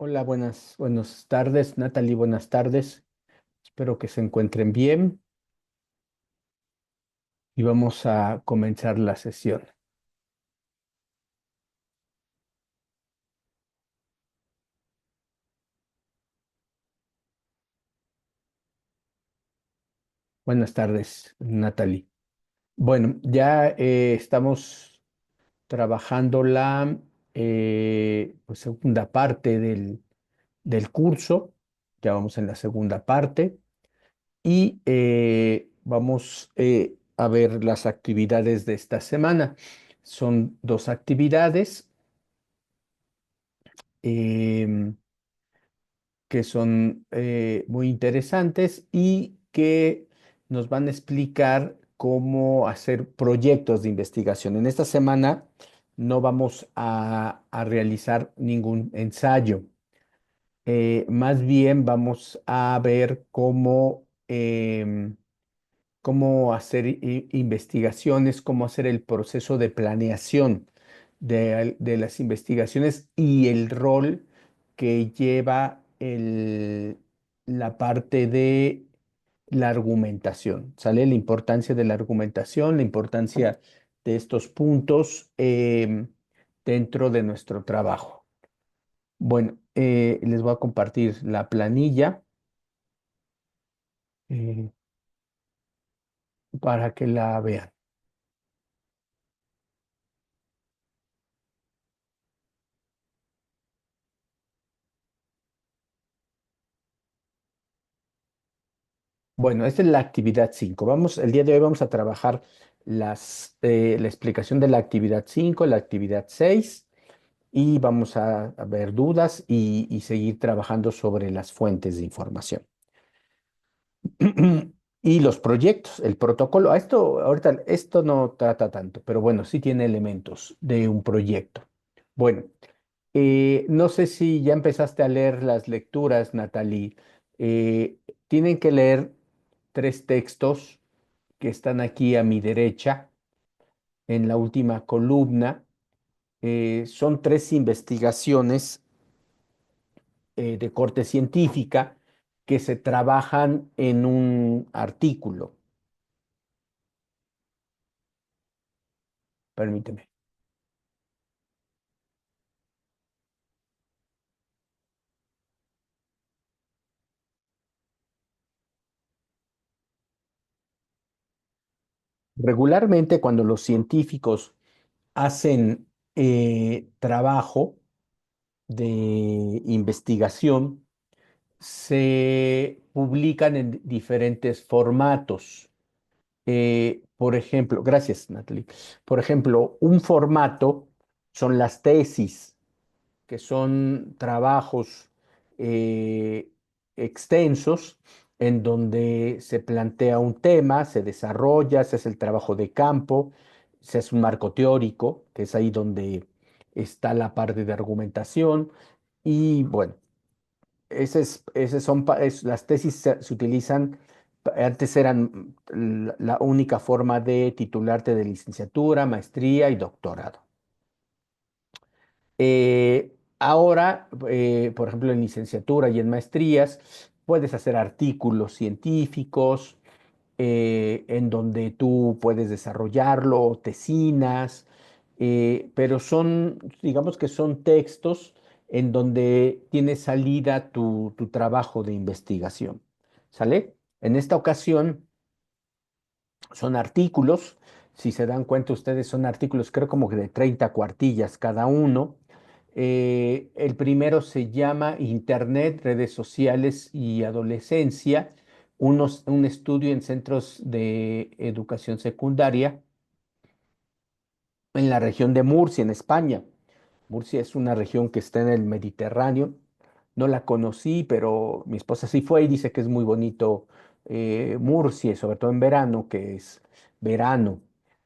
Hola, buenas tardes, Natalie, buenas tardes. Espero que se encuentren bien y vamos a comenzar la sesión. Buenas tardes, Natalie. Bueno, ya estamos trabajando la pues, segunda parte del curso. Ya vamos en la segunda parte y vamos a ver las actividades de esta semana. Son dos actividades. em, que son muy interesantes y que nos van a explicar cómo hacer proyectos de investigación. En esta semana no vamos a realizar ningún ensayo. Más bien vamos a ver cómo hacer investigaciones, cómo hacer el proceso de planeación de las investigaciones y el rol que lleva la parte de la argumentación, ¿sale? La importancia de la argumentación, la importancia de estos puntos dentro de nuestro trabajo. Bueno, les voy a compartir la planilla eh, para que la vean. Bueno, esta es la actividad 5. El día de hoy vamos a trabajar la explicación de la actividad 5, la actividad 6 y vamos a ver dudas y seguir trabajando sobre las fuentes de información. Y los proyectos, el protocolo. Ahorita, esto no trata tanto, pero bueno, sí tiene elementos de un proyecto. Bueno, no sé si ya empezaste a leer las lecturas, Natalie. Tienen que leer tres textos que están aquí a mi derecha, en la última columna. Son tres investigaciones de corte científica que se trabajan en un artículo. Permíteme. Regularmente, cuando los científicos hacen trabajo de investigación, se publican en diferentes formatos. Por ejemplo, gracias, Natalie. Por ejemplo, un formato son las tesis, que son trabajos eh, extensos en donde se plantea un tema, se desarrolla, se hace el trabajo de campo, se hace un marco teórico, que es ahí donde está la parte de argumentación. Y bueno, las tesis se utilizan, antes eran la única forma de titularte de licenciatura, maestría y doctorado. Ahora, por ejemplo, en licenciatura y en maestrías, puedes hacer artículos científicos en donde tú puedes desarrollarlo, tesinas, pero digamos que son textos en donde tiene salida tu trabajo de investigación. ¿Sale? En esta ocasión son artículos, si se dan cuenta ustedes, son artículos creo como que de 30 cuartillas cada uno. El primero se llama Internet, redes sociales y adolescencia, un estudio en centros de educación secundaria en la región de Murcia, en España. Murcia es una región que está en el Mediterráneo. No la conocí, pero mi esposa sí fue y dice que es muy bonito Murcia, sobre todo en verano, que es verano.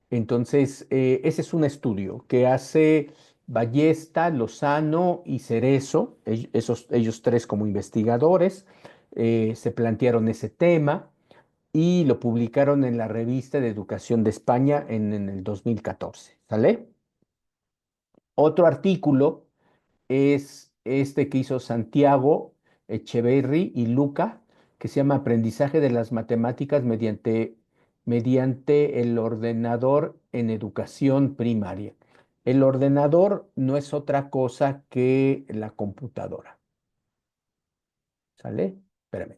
Entonces, ese es un estudio que hace Ballesta, Lozano y Cerezo, ellos tres como investigadores, se plantearon ese tema y lo publicaron en la revista de Educación de España en el 2014. ¿Sale? Otro artículo es este que hizo Santiago Echeverry y Luca, que se llama Aprendizaje de las Matemáticas mediante el ordenador en educación primaria. El ordenador no es otra cosa que la computadora, ¿sale? Espérame.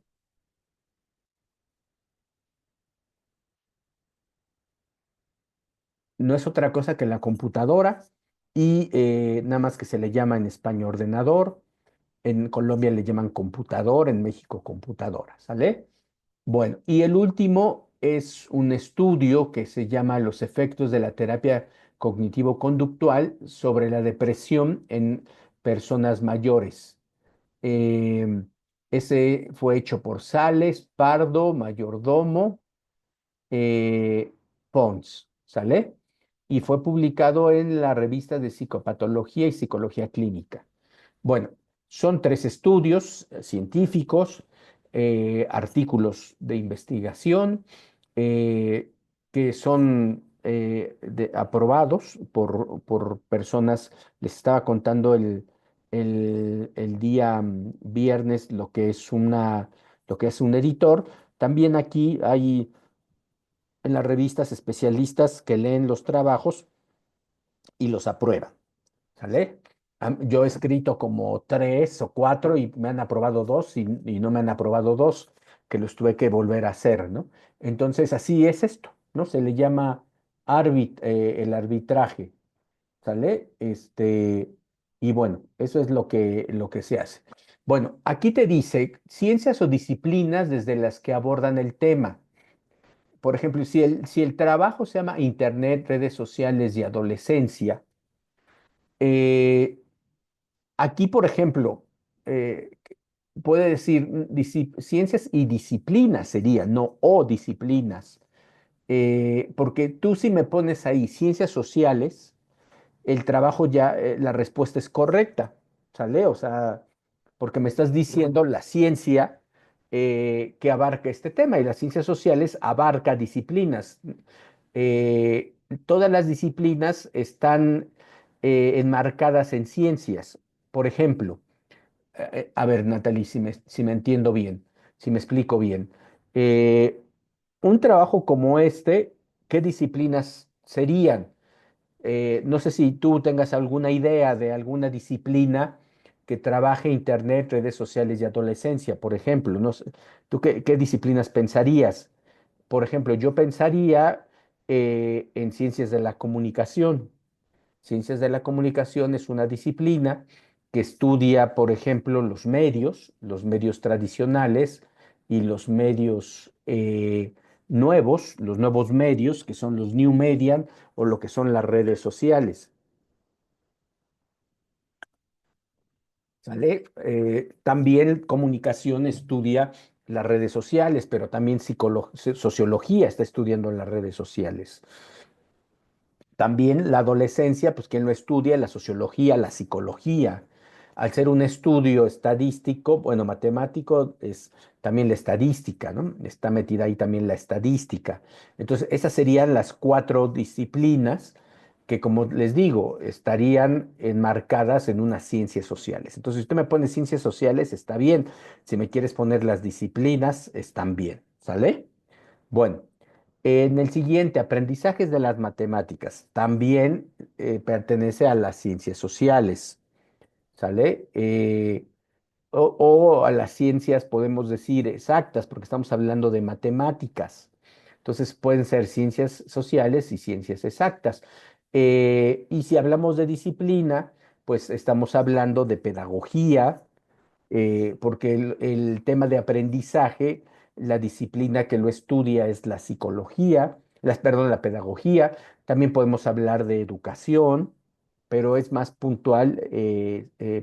No es otra cosa que la computadora y nada más que se le llama en España ordenador, en Colombia le llaman computador, en México computadora, ¿sale? Bueno, y el último es un estudio que se llama Los efectos de la terapia cognitivo-conductual sobre la depresión en personas mayores. Em, Ese fue hecho por Sales, Pardo, Mayordomo, eh, Pons, ¿sale? Y fue publicado en la revista de Psicopatología y Psicología Clínica. Bueno, son tres estudios científicos, artículos de investigación eh, que son aprobados por personas. Les estaba contando el día viernes lo que es un editor. También aquí hay en las revistas especialistas que leen los trabajos y los aprueban. ¿Sale? Yo he escrito como tres o cuatro y me han aprobado dos y no me han aprobado dos, que los tuve que volver a hacer, ¿no? Entonces, así es esto, ¿no? Se le llama el arbitraje, ¿sale? Y bueno, eso es lo que se hace. Bueno, aquí te dice ciencias o disciplinas desde las que abordan el tema. Por ejemplo, si el trabajo se llama Internet, redes sociales y adolescencia, eh, aquí, por ejemplo, eh, puede decir ciencias y disciplinas sería, no o disciplinas. Porque tú si me pones ahí ciencias sociales, el trabajo ya, la respuesta es correcta, ¿sale? O sea, porque me estás diciendo la ciencia que abarca este tema y las ciencias sociales abarca disciplinas. Eh, Todas las disciplinas están enmarcadas en ciencias. Por ejemplo, a ver, Natalie, si me entiendo bien, si me explico bien. eh, un trabajo como este, ¿qué disciplinas serían? No sé si tú tengas alguna idea de alguna disciplina que trabaje Internet, redes sociales y adolescencia, por ejemplo. No sé, ¿tú qué disciplinas pensarías? Por ejemplo, yo pensaría en ciencias de la comunicación. Ciencias de la comunicación es una disciplina que estudia, por ejemplo, los medios tradicionales y los medios nuevos, los nuevos medios, que son los new media o lo que son las redes sociales. ¿Sale? También comunicación estudia las redes sociales, pero también sociología está estudiando las redes sociales. También la adolescencia, pues quien lo estudia, la sociología, la psicología. Al ser un estudio estadístico, bueno, matemático, es también la estadística, ¿no? Está metida ahí también la estadística. Entonces, esas serían las cuatro disciplinas que, como les digo, estarían enmarcadas en unas ciencias sociales. Entonces, si usted me pone ciencias sociales, está bien. Si me quieres poner las disciplinas, están bien. ¿Sale? Bueno. En el siguiente, aprendizajes de las matemáticas, también pertenece a las ciencias sociales, ¿sale? O a las ciencias, podemos decir, exactas, porque estamos hablando de matemáticas. Entonces pueden ser ciencias sociales y ciencias exactas. Y si hablamos de disciplina, pues estamos hablando de pedagogía, porque el tema de aprendizaje, la disciplina que lo estudia es la psicología, perdón, la pedagogía. También podemos hablar de educación, pero es más puntual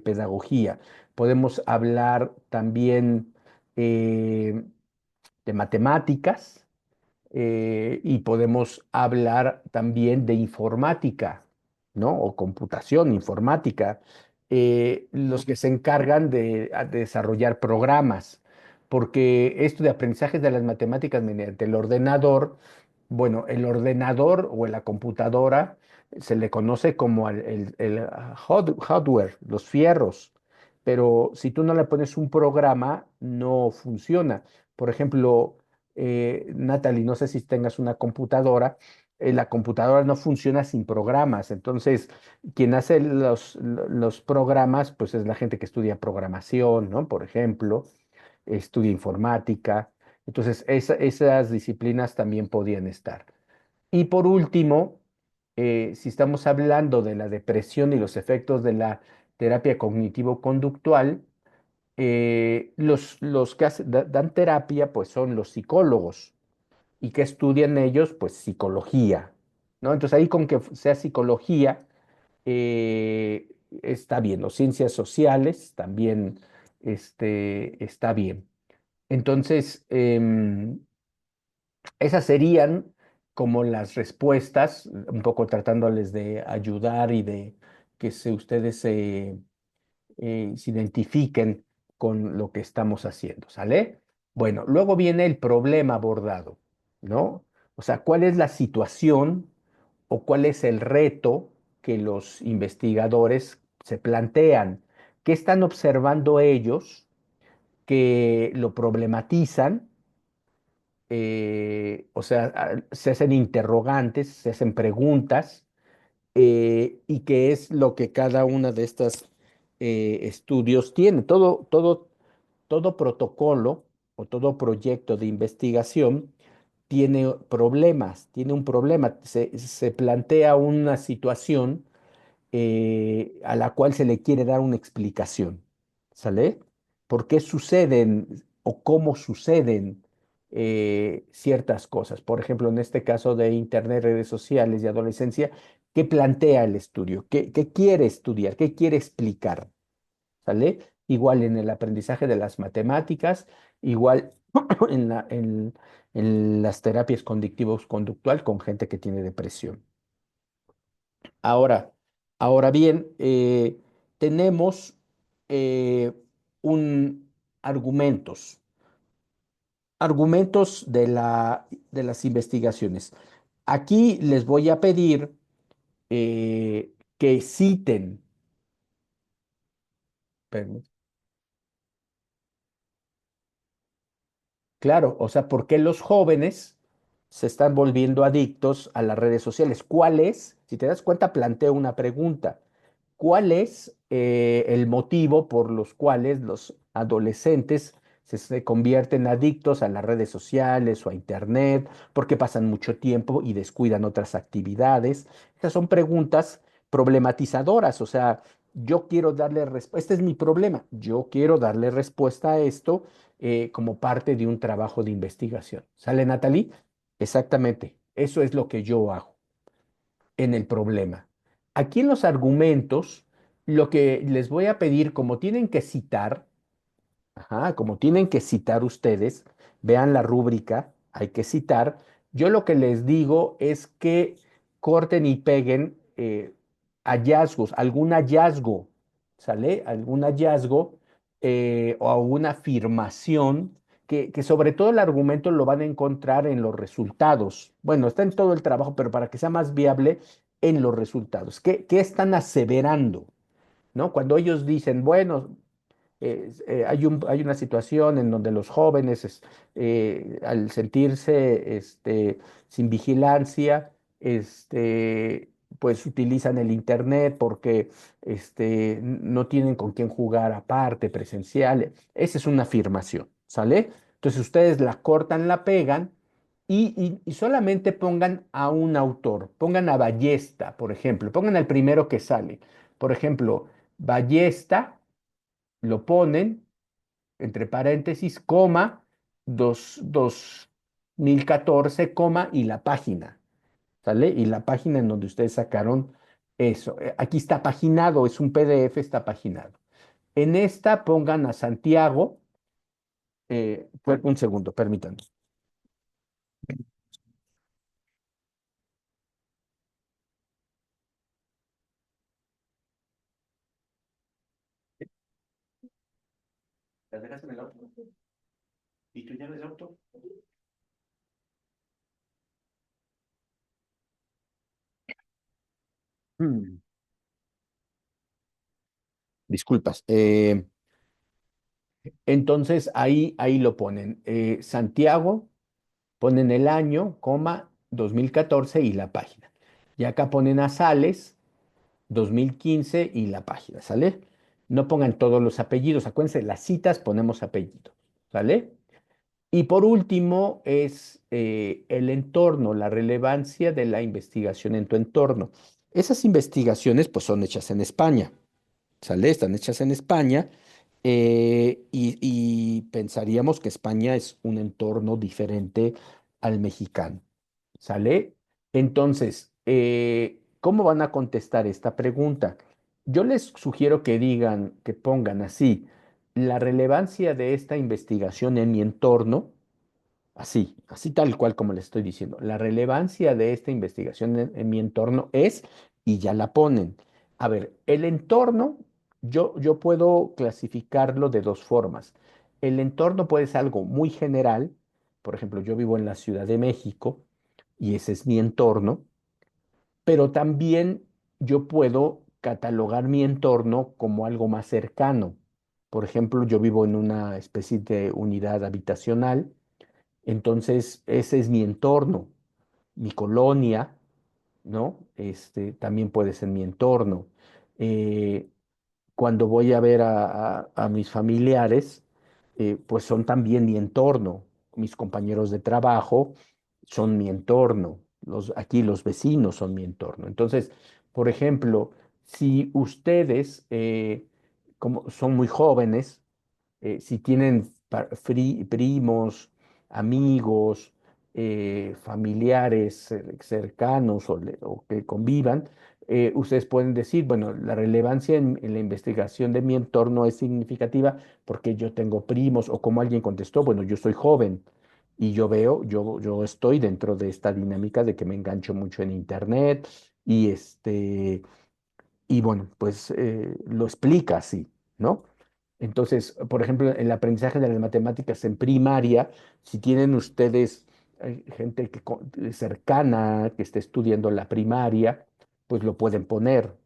pedagogía. Podemos hablar también de matemáticas y podemos hablar también de informática, ¿no? O computación, informática, los que se encargan de desarrollar programas, porque esto de aprendizaje de las matemáticas mediante el ordenador, bueno, el ordenador o la computadora se le conoce como hardware, los fierros. pero si tú no le pones un programa, no funciona. Por ejemplo, Natalie, no sé si tengas una computadora, la computadora no funciona sin programas, entonces quien hace los programas, pues es la gente que estudia programación, ¿no? Por ejemplo, estudia informática, entonces esas disciplinas también podían estar. Y por último, si estamos hablando de la depresión y los efectos de la terapia cognitivo-conductual, los que dan terapia, pues son los psicólogos. ¿Y que estudian ellos? Pues psicología, ¿no? Entonces ahí con que sea psicología, está bien, o ciencias sociales también está bien. Entonces, esas serían como las respuestas, un poco tratándoles de ayudar y de que ustedes se identifiquen con lo que estamos haciendo, ¿sale? Bueno, luego viene el problema abordado, ¿no? O sea, ¿cuál es la situación o cuál es el reto que los investigadores se plantean? ¿Qué están observando ellos que lo problematizan? O sea, se hacen interrogantes, se hacen preguntas, y qué es lo que cada una de estas estudios tiene. Todo protocolo o todo proyecto de investigación tiene problemas, tiene un problema, se plantea una situación a la cual se le quiere dar una explicación, ¿sale? ¿Por qué suceden o cómo suceden ciertas cosas? Por ejemplo, en este caso de Internet, redes sociales y adolescencia, ¿qué plantea el estudio? ¿Qué quiere estudiar? ¿Qué quiere explicar? ¿Sale? Igual en el aprendizaje de las matemáticas, igual en las terapias conductivos conductual con gente que tiene depresión. Ahora, ahora bien, tenemos eh, un argumentos de las investigaciones. Aquí les voy a pedir que citen. Claro, o sea, ¿por qué los jóvenes se están volviendo adictos a las redes sociales? ¿Cuál es? Si te das cuenta, planteo una pregunta. ¿Cuál es el motivo por los cuales los adolescentes se convierten adictos a las redes sociales o a Internet? ¿Por qué pasan mucho tiempo y descuidan otras actividades? Estas son preguntas problematizadoras, o sea, yo quiero darle respuesta, este es mi problema, yo quiero darle respuesta a esto como parte de un trabajo de investigación. ¿Sale, Natalie? Exactamente, eso es lo que yo hago en el problema. Aquí en los argumentos, lo que les voy a pedir, como tienen que citar, ajá, como tienen que citar ustedes, vean la rúbrica, hay que citar. Yo lo que les digo es que corten y peguen hallazgos, algún hallazgo, ¿sale? Algún hallazgo o alguna afirmación que sobre todo el argumento lo van a encontrar en los resultados. Bueno, está en todo el trabajo, pero para que sea más viable, en los resultados. ¿Qué están aseverando? ¿No? Cuando ellos dicen, bueno, hay una situación en donde los jóvenes, al sentirse sin vigilancia, pues utilizan el Internet porque no tienen con quién jugar aparte, presencial. Esa es una afirmación, ¿sale? Entonces ustedes la cortan, la pegan y solamente pongan a un autor, pongan a Ballesta, por ejemplo, pongan al primero que sale. Por ejemplo, Ballesta lo ponen entre paréntesis, coma, 2014, coma, y la página, ¿sale? Y la página en donde ustedes sacaron eso. Aquí está paginado, es un PDF, está paginado. En esta pongan a Santiago, un segundo, permítanme. ¿Las dejas en el auto? ¿Y tú ya en el auto? Hmm. disculpas. Entonces ahí lo ponen. Santiago, ponen el año, coma, 2014 y la página. Y acá ponen a Sales, 2015 y la página, ¿sale? No pongan todos los apellidos, acuérdense, las citas ponemos apellidos, ¿sale? Y por último es el entorno, la relevancia de la investigación en tu entorno. Esas investigaciones pues son hechas en España, ¿sale? Están hechas en España y pensaríamos que España es un entorno diferente al mexicano, ¿sale? Entonces, ¿cómo van a contestar esta pregunta? Yo les sugiero que digan, que pongan así, la relevancia de esta investigación en mi entorno. Así, así tal cual como le estoy diciendo. La relevancia de esta investigación en mi entorno es, y ya la ponen. A ver, el entorno, yo puedo clasificarlo de dos formas. El entorno puede ser algo muy general. Por ejemplo, yo vivo en la Ciudad de México y ese es mi entorno, pero también yo puedo catalogar mi entorno como algo más cercano. Por ejemplo, yo vivo en una especie de unidad habitacional, entonces, ese es mi entorno, mi colonia, ¿no? También puede ser mi entorno. Eh, Cuando voy a ver a mis familiares, pues son también mi entorno. Mis compañeros de trabajo son mi entorno. Aquí los vecinos son mi entorno. Entonces, por ejemplo, si ustedes, como son muy jóvenes, si tienen primos, amigos, familiares cercanos o que convivan, ustedes pueden decir, bueno, la relevancia en la investigación de mi entorno es significativa porque yo tengo primos o como alguien contestó, bueno, yo soy joven y yo estoy dentro de esta dinámica de que me engancho mucho en internet y y bueno, pues lo explica así, ¿no? Entonces, por ejemplo, el aprendizaje de las matemáticas en primaria, si tienen ustedes gente cercana que esté estudiando la primaria, pues lo pueden poner,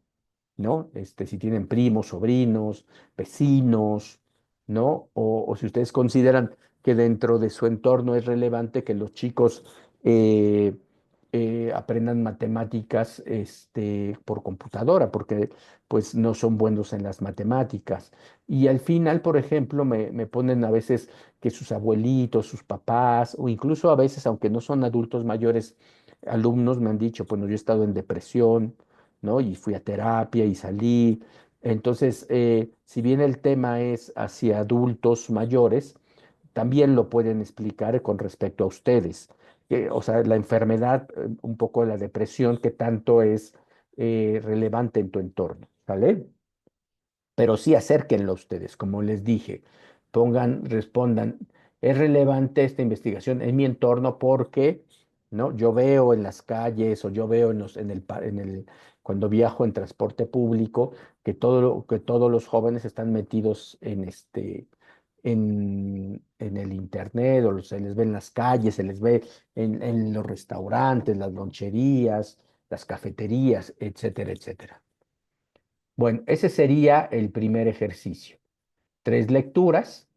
¿no? Si tienen primos, sobrinos, vecinos, ¿no? O si ustedes consideran que dentro de su entorno es relevante que los chicos eh, aprendan matemáticas por computadora, porque pues no son buenos en las matemáticas. Y al final, por ejemplo, me ponen a veces que sus abuelitos, sus papás, o incluso a veces, aunque no son adultos mayores, alumnos me han dicho, bueno, yo he estado en depresión, ¿no? Y fui a terapia y salí. Entonces, si bien el tema es hacia adultos mayores, también lo pueden explicar con respecto a ustedes. O sea, la enfermedad, un poco la depresión, que tanto es relevante en tu entorno, ¿sale? Pero sí acérquenlo ustedes, como les dije, respondan, es relevante esta investigación en mi entorno porque, ¿no? Yo veo en las calles o yo veo cuando viajo en transporte público que todos los jóvenes están metidos en el internet o se les ve en las calles, se les ve en los restaurantes, las loncherías, las cafeterías, etcétera, etcétera. Bueno, ese sería el primer ejercicio. Tres lecturas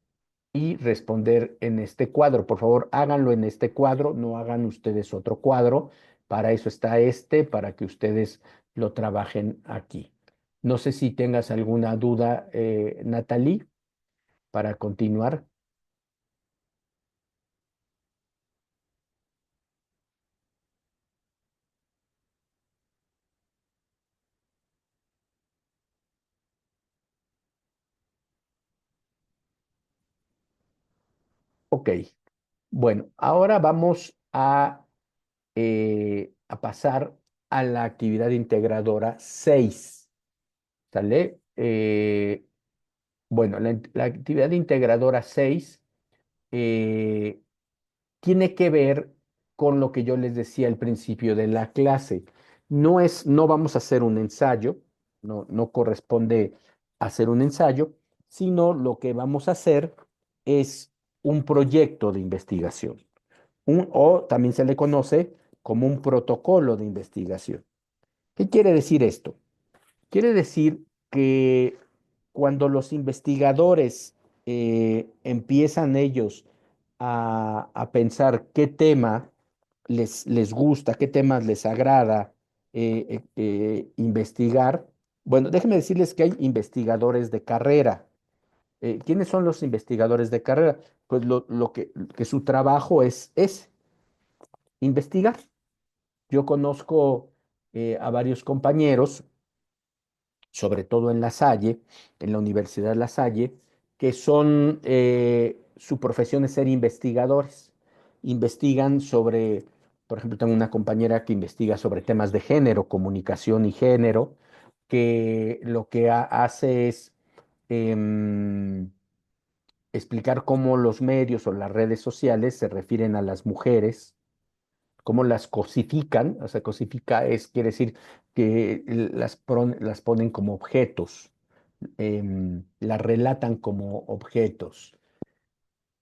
y responder en este cuadro. Por favor, háganlo en este cuadro, no hagan ustedes otro cuadro. Para eso está para que ustedes lo trabajen aquí. No sé si tengas alguna duda, Natalie, para continuar. Ok, bueno, ahora vamos a pasar a la actividad integradora 6. ¿Sale? Bueno, la actividad integradora 6 eh, tiene que ver con lo que yo les decía al principio de la clase. No vamos a hacer un ensayo, no corresponde hacer un ensayo, sino lo que vamos a hacer es un proyecto de investigación, o también se le conoce como un protocolo de investigación. ¿Qué quiere decir esto? Quiere decir que cuando los investigadores empiezan ellos a pensar qué tema les gusta, qué temas les agrada investigar, bueno, déjenme decirles que hay investigadores de carrera. ¿Quiénes son los investigadores de carrera? Pues que su trabajo es investigar. Yo conozco a varios compañeros, sobre todo en La Salle, en la Universidad La Salle, que son, su profesión es ser investigadores. Investigan sobre, por ejemplo, tengo una compañera que investiga sobre temas de género, comunicación y género, que lo que hace es em, explicar cómo los medios o las redes sociales se refieren a las mujeres, cómo las cosifican. O sea, cosifica quiere decir que las ponen como objetos, las relatan como objetos.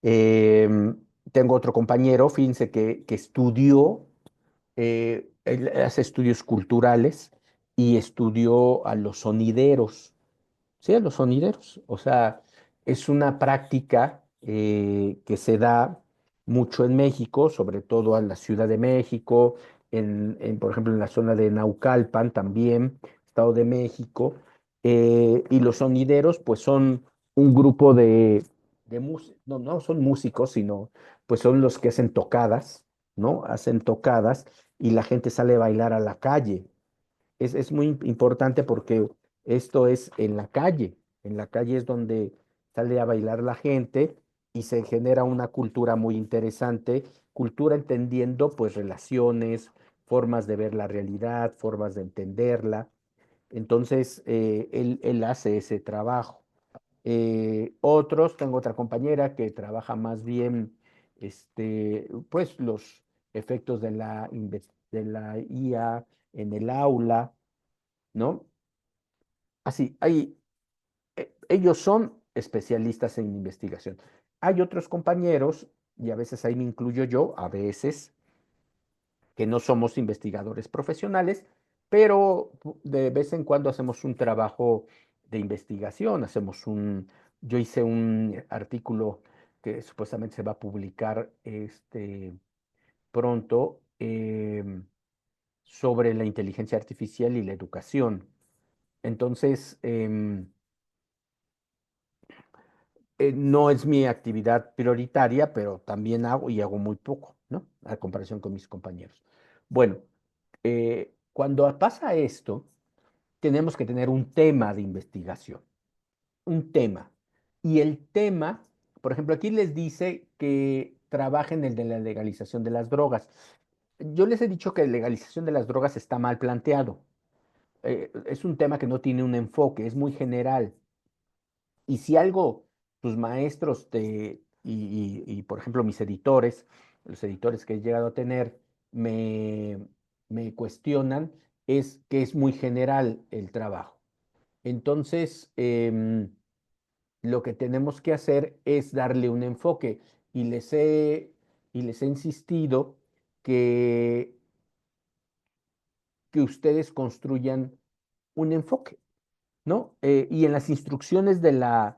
Tengo otro compañero, fíjense, que estudió, él hace estudios culturales y estudió a los sonideros. Sí, a los sonideros. O sea, es una práctica que se da mucho en México, sobre todo en la Ciudad de México, por ejemplo, en la zona de Naucalpan también, Estado de México. Y los sonideros, pues son un grupo de músicos, no, no son músicos, sino pues son los que hacen tocadas, ¿no? Hacen tocadas y la gente sale a bailar a la calle. Es muy importante porque esto es en la calle. En la calle es donde sale a bailar la gente y se genera una cultura muy interesante. Cultura entendiendo pues relaciones, formas de ver la realidad, formas de entenderla. Entonces, él hace ese trabajo. Tengo otra compañera que trabaja más bien, pues los efectos de la IA en el aula, ¿no? Así, ellos son especialistas en investigación. Hay otros compañeros, y a veces ahí me incluyo yo, a veces, que no somos investigadores profesionales, pero de vez en cuando hacemos un trabajo de investigación, yo hice un artículo que supuestamente se va a publicar pronto, sobre la inteligencia artificial y la educación. Entonces, no es mi actividad prioritaria, pero también hago y hago muy poco, ¿no? A comparación con mis compañeros. Bueno, cuando pasa esto, tenemos que tener un tema de investigación, un tema. Y el tema, por ejemplo, aquí les dice que trabajen el de la legalización de las drogas. Yo les he dicho que la legalización de las drogas está mal planteado. Es un tema que no tiene un enfoque, es muy general. Y si algo tus maestros por ejemplo, mis editores, los editores que he llegado a tener, me, me cuestionan, es que es muy general el trabajo. Entonces, lo que tenemos que hacer es darle un enfoque y y les he insistido que, que ustedes construyan un enfoque, ¿no? Y en las instrucciones de la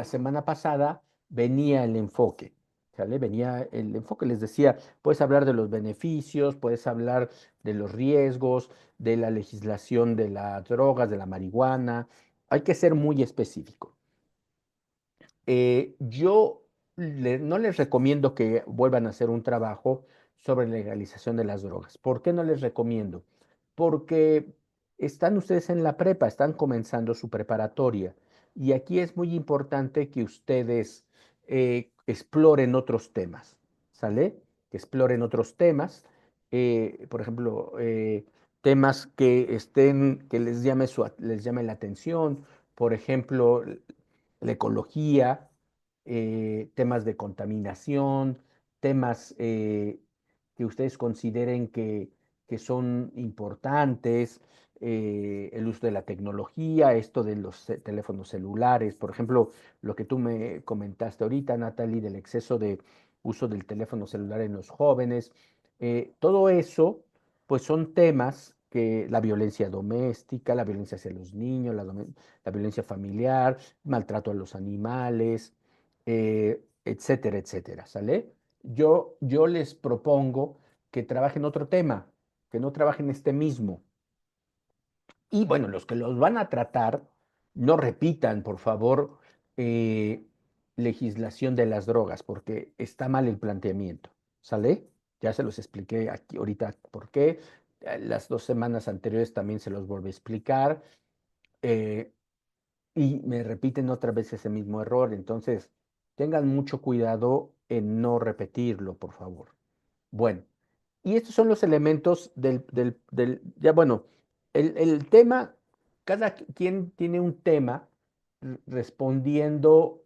semana pasada venía el enfoque, ¿sale? Venía el enfoque, les decía, puedes hablar de los beneficios, puedes hablar de los riesgos, de la legislación de las drogas, de la marihuana. Hay que ser muy específico. Yo no les recomiendo que vuelvan a hacer un trabajo sobre legalización de las drogas. ¿Por qué no les recomiendo? Porque están ustedes en la prepa, están comenzando su preparatoria y aquí es muy importante que ustedes exploren otros temas, ¿sale? Que exploren otros temas, por ejemplo, temas que les llame la atención, por ejemplo, la ecología, temas de contaminación, temas que ustedes consideren que son importantes, el uso de la tecnología, esto de los teléfonos celulares, por ejemplo, lo que tú me comentaste ahorita, Natalie, del exceso de uso del teléfono celular en los jóvenes. Todo eso, pues son temas que la violencia doméstica, la violencia hacia los niños, la violencia familiar, maltrato a los animales, etcétera, etcétera, ¿sale? Yo les propongo que trabajen otro tema, que no trabajen este mismo. Y bueno, los que los van a tratar, no repitan, por favor, eh, legislación de las drogas, porque está mal el planteamiento, ¿sale? Ya se los expliqué aquí ahorita por qué. Las 2 semanas anteriores también se los volví a explicar. eh, y me repiten otra vez ese mismo error. Entonces, tengan mucho cuidado en no repetirlo, por favor. Bueno, y estos son los elementos ya bueno, el tema, cada quien tiene un tema respondiendo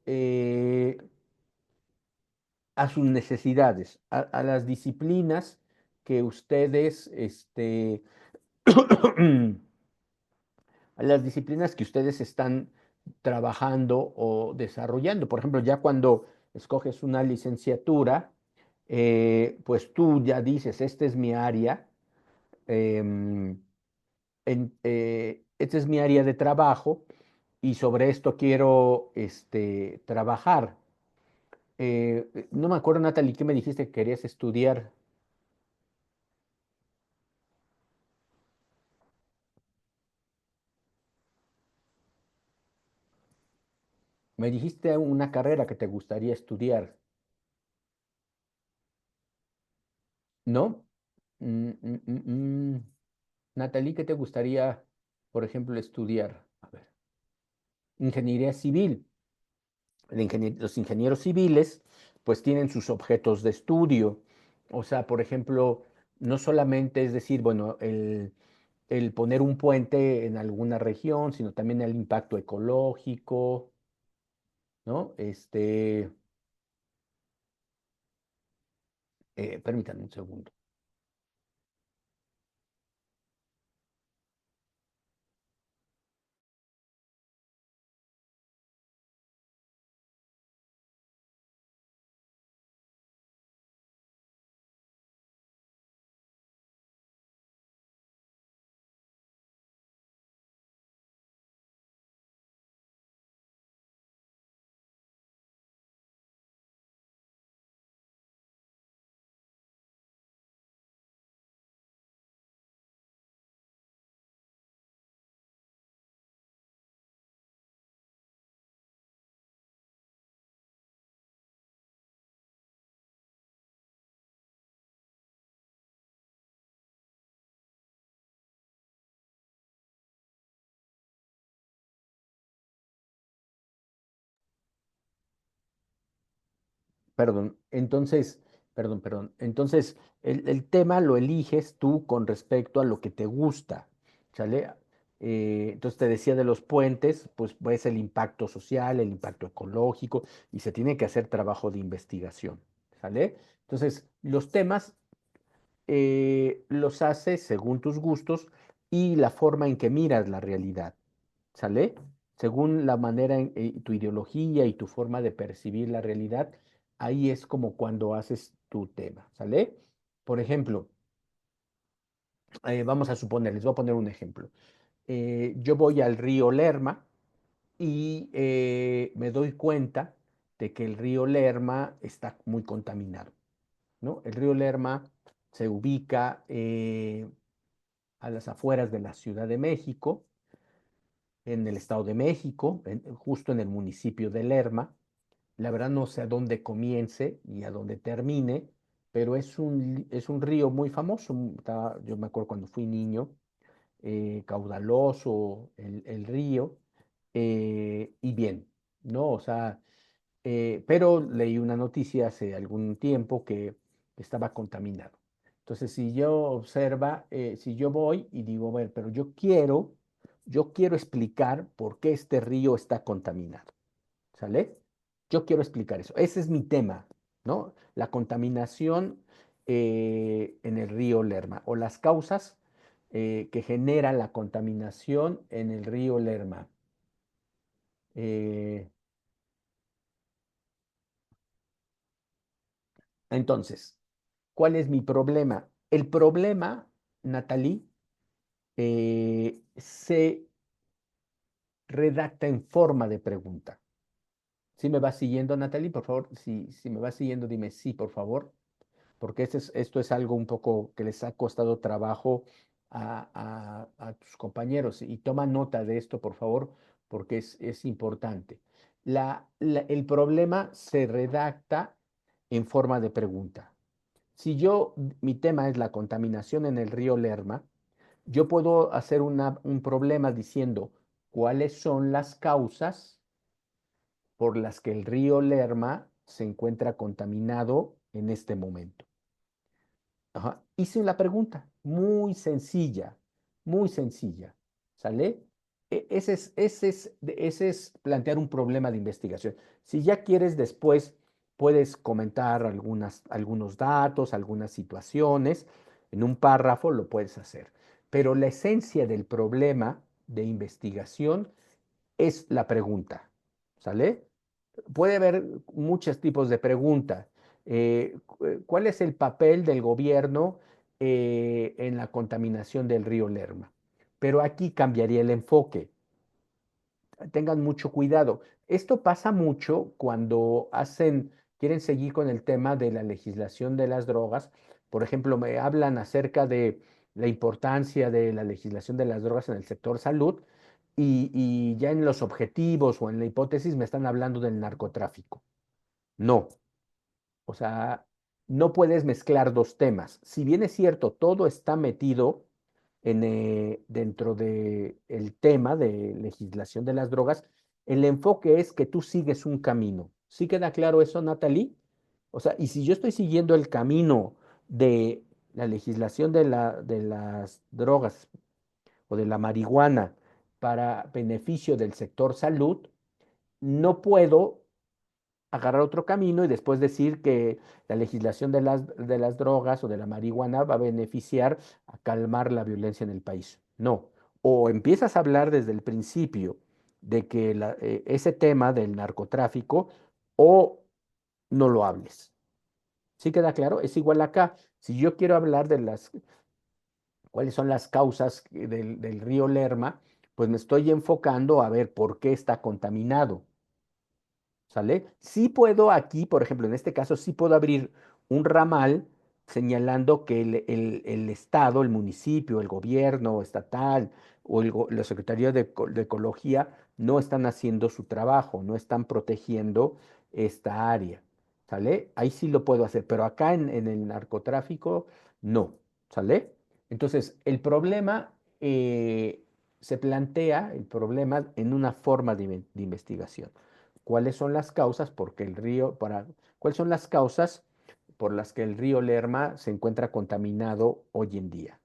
a sus necesidades, a las disciplinas que ustedes, a las disciplinas que ustedes están trabajando o desarrollando. Por ejemplo, ya cuando escoges una licenciatura, pues tú ya dices, esta es mi área, em, esta es mi área de trabajo y sobre esto quiero trabajar. No me acuerdo, Natalie, ¿qué me dijiste que querías estudiar? Me dijiste una carrera que te gustaría estudiar, ¿no? Natalie, ¿qué te gustaría, por ejemplo, estudiar? A ver, ingeniería civil. Los ingenieros civiles, pues tienen sus objetos de estudio. O sea, por ejemplo, no solamente es decir, bueno, el poner un puente en alguna región, sino también el impacto ecológico, ¿no? Permítanme un segundo. Perdón, entonces, perdón. Entonces, el tema lo eliges tú con respecto a lo que te gusta, ¿sale? Entonces te decía de los puentes, pues ves el impacto social, el impacto ecológico, y se tiene que hacer trabajo de investigación, ¿sale? Entonces, los temas los haces según tus gustos y la forma en que miras la realidad, ¿sale? Según la manera en tu ideología y tu forma de percibir la realidad, ahí es como cuando haces tu tema, ¿sale? Por ejemplo, vamos a suponer, les voy a poner un ejemplo. Yo voy al río Lerma y me doy cuenta de que el río Lerma está muy contaminado, ¿no? El río Lerma se ubica a las afueras de la Ciudad de México, en el Estado de México, justo en el municipio de Lerma. La verdad no sé a dónde comience y a dónde termine, pero es un río muy famoso. Yo me acuerdo cuando fui niño, caudaloso el río, y bien, ¿no? O sea, pero leí una noticia hace algún tiempo que estaba contaminado. Entonces, si yo voy y digo, a ver, pero yo quiero explicar por qué este río está contaminado, ¿sale? Yo quiero explicar eso. Ese es mi tema, ¿no? La contaminación en el río Lerma o las causas que generan la contaminación en el río Lerma. Eh, entonces, ¿cuál es mi problema? El problema, Natalie, se redacta en forma de pregunta. ¿Sí me vas siguiendo, Natalie? Por favor, si me vas siguiendo, dime sí, por favor, porque esto es algo un poco que les ha costado trabajo a tus compañeros. Y toma nota de esto, por favor, porque es importante. El problema se redacta en forma de pregunta. Si mi tema es la contaminación en el río Lerma, yo puedo hacer un problema diciendo cuáles son las causas por las que el río Lerma se encuentra contaminado en este momento. Ajá. Hice una pregunta muy sencilla, ¿sale? Ese es plantear un problema de investigación. Si ya quieres después, puedes comentar algunos datos, algunas situaciones, en un párrafo lo puedes hacer. Pero la esencia del problema de investigación es la pregunta, ¿sale? Puede haber muchos tipos de preguntas. ¿Cuál es el papel del gobierno en la contaminación del río Lerma? Pero aquí cambiaría el enfoque. Tengan mucho cuidado. Esto pasa mucho cuando quieren seguir con el tema de la legislación de las drogas. Por ejemplo, me hablan acerca de la importancia de la legislación de las drogas en el sector salud y ya en los objetivos o en la hipótesis me están hablando del narcotráfico. No, o sea, no puedes mezclar dos temas. Si bien es cierto, todo está metido dentro del tema de legislación de las drogas, el enfoque es que tú sigues un camino. ¿Sí queda claro eso, Natalie? O sea, y si yo estoy siguiendo el camino de la legislación de las drogas o de la marihuana para beneficio del sector salud, no puedo agarrar otro camino y después decir que la legislación de las drogas o de la marihuana va a beneficiar a calmar la violencia en el país. No. O empiezas a hablar desde el principio de que ese tema del narcotráfico o no lo hables. ¿Sí queda claro? Es igual acá. Si yo quiero hablar de cuáles son las causas del río Lerma, pues me estoy enfocando a ver por qué está contaminado. ¿Sale? Sí puedo aquí, por ejemplo, en este caso, sí puedo abrir un ramal señalando que el Estado, el municipio, el gobierno estatal o la Secretaría de Ecología no están haciendo su trabajo, no están protegiendo esta área. ¿Sale? Ahí sí lo puedo hacer, pero acá en el narcotráfico no. ¿Sale? Entonces, se plantea el problema en una forma de investigación. ¿Cuáles son las causas? ¿Cuáles son las causas por las que el río Lerma se encuentra contaminado hoy en día?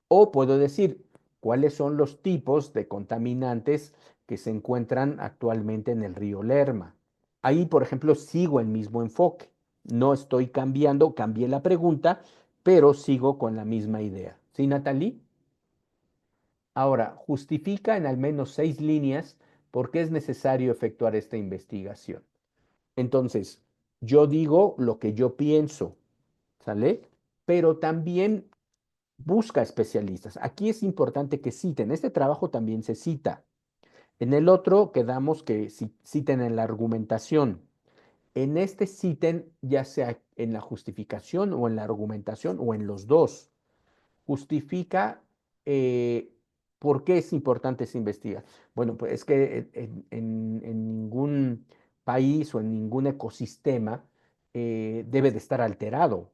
O puedo decir, ¿cuáles son los tipos de contaminantes que se encuentran actualmente en el río Lerma? Ahí, por ejemplo, sigo el mismo enfoque. No estoy cambiando, cambié la pregunta, pero sigo con la misma idea. ¿Sí, Natalie? Ahora, justifica en al menos 6 líneas por qué es necesario efectuar esta investigación. Entonces, yo digo lo que yo pienso, ¿sale? Pero también busca especialistas. Aquí es importante que citen. Este trabajo también se cita. En el otro quedamos que citen en la argumentación. En este citen ya sea en la justificación o en la argumentación o en los dos. Justifica por qué es importante esa investigar. Bueno, pues es que en ningún país o en ningún ecosistema debe de estar alterado,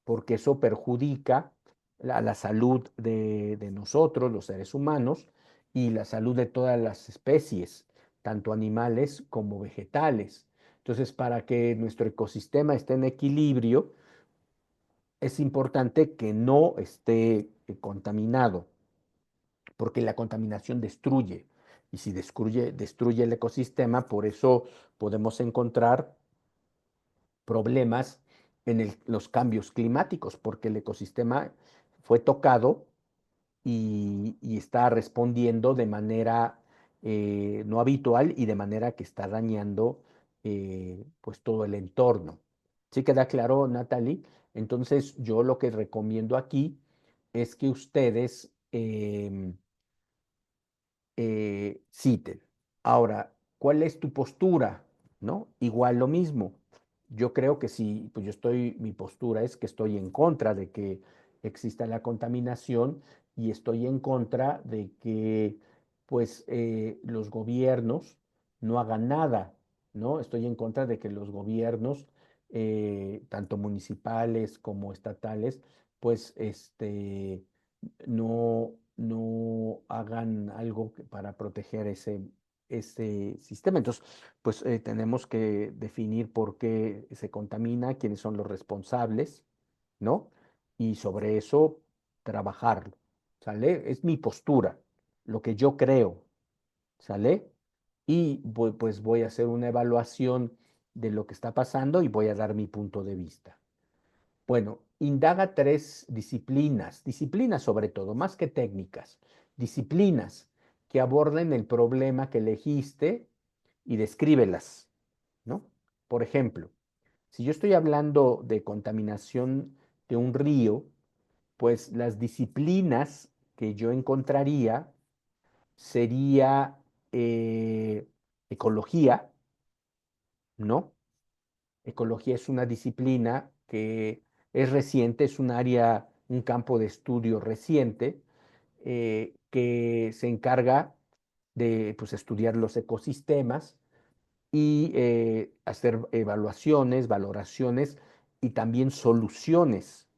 porque eso perjudica la salud de nosotros, los seres humanos, y la salud de todas las especies, tanto animales como vegetales. Entonces, para que nuestro ecosistema esté en equilibrio, es importante que no esté contaminado, porque la contaminación destruye. Y si destruye el ecosistema, por eso podemos encontrar problemas en los cambios climáticos, porque el ecosistema fue tocado y está respondiendo de manera no habitual y de manera que está dañando pues todo el entorno. ¿Sí queda claro, Natalie? Entonces yo lo que recomiendo aquí es que ustedes em, citen. Ahora, ¿cuál es tu postura? ¿No? Igual lo mismo. Yo creo que sí, pues mi postura es que estoy en contra de que exista la contaminación y estoy en contra de que, pues, los gobiernos no hagan nada, ¿no? Estoy en contra de que los gobiernos, tanto municipales como estatales, pues, no hagan algo para proteger ese sistema. Entonces, pues tenemos que definir por qué se contamina, quiénes son los responsables, ¿no? Y sobre eso trabajarlo, ¿sale? Es mi postura, lo que yo creo, ¿sale? Y pues voy a hacer una evaluación de lo que está pasando y voy a dar mi punto de vista. Bueno, indaga tres disciplinas, disciplinas sobre todo, más que técnicas, disciplinas que aborden el problema que elegiste y descríbelas, ¿no? Por ejemplo, si yo estoy hablando de contaminación de un río, pues las disciplinas que yo encontraría sería ecología, ¿no? Ecología es una disciplina que es reciente, es un área, un campo de estudio reciente que se encarga de pues, estudiar los ecosistemas y hacer evaluaciones, valoraciones y también soluciones,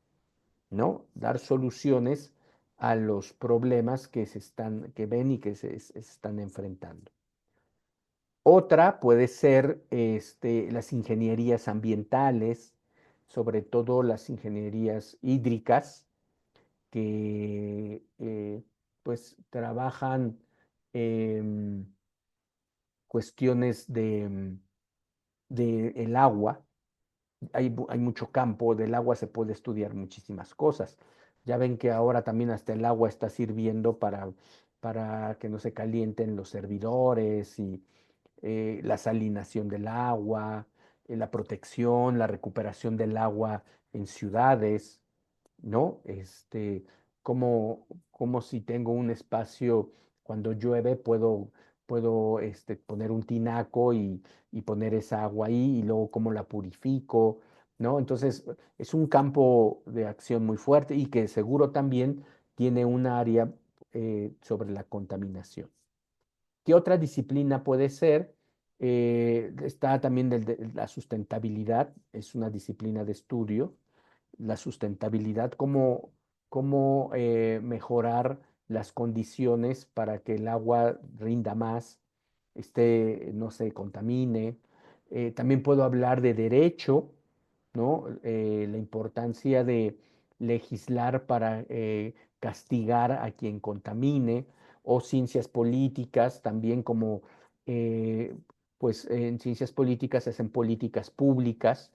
¿no? Dar soluciones a los problemas que ven y que se están enfrentando. Otra puede ser las ingenierías ambientales, sobre todo las ingenierías hídricas, que pues trabajan em, cuestiones de el agua. Hay mucho campo, del agua se puede estudiar muchísimas cosas. Ya ven que ahora también hasta el agua está sirviendo para que no se calienten los servidores y la salinación del agua, la protección, la recuperación del agua en ciudades, ¿no? Como si tengo un espacio, cuando llueve, puedo poner un tinaco y poner esa agua ahí y luego cómo la purifico, ¿no? Entonces, es un campo de acción muy fuerte y que seguro también tiene un área sobre la contaminación. ¿Qué otra disciplina puede ser? Está también la sustentabilidad, es una disciplina de estudio. La sustentabilidad, cómo mejorar las condiciones para que el agua rinda más, no se contamine. También puedo hablar de derecho, ¿no? La importancia de legislar para castigar a quien contamine, o ciencias políticas, también como, eh, pues en ciencias políticas se hacen políticas públicas,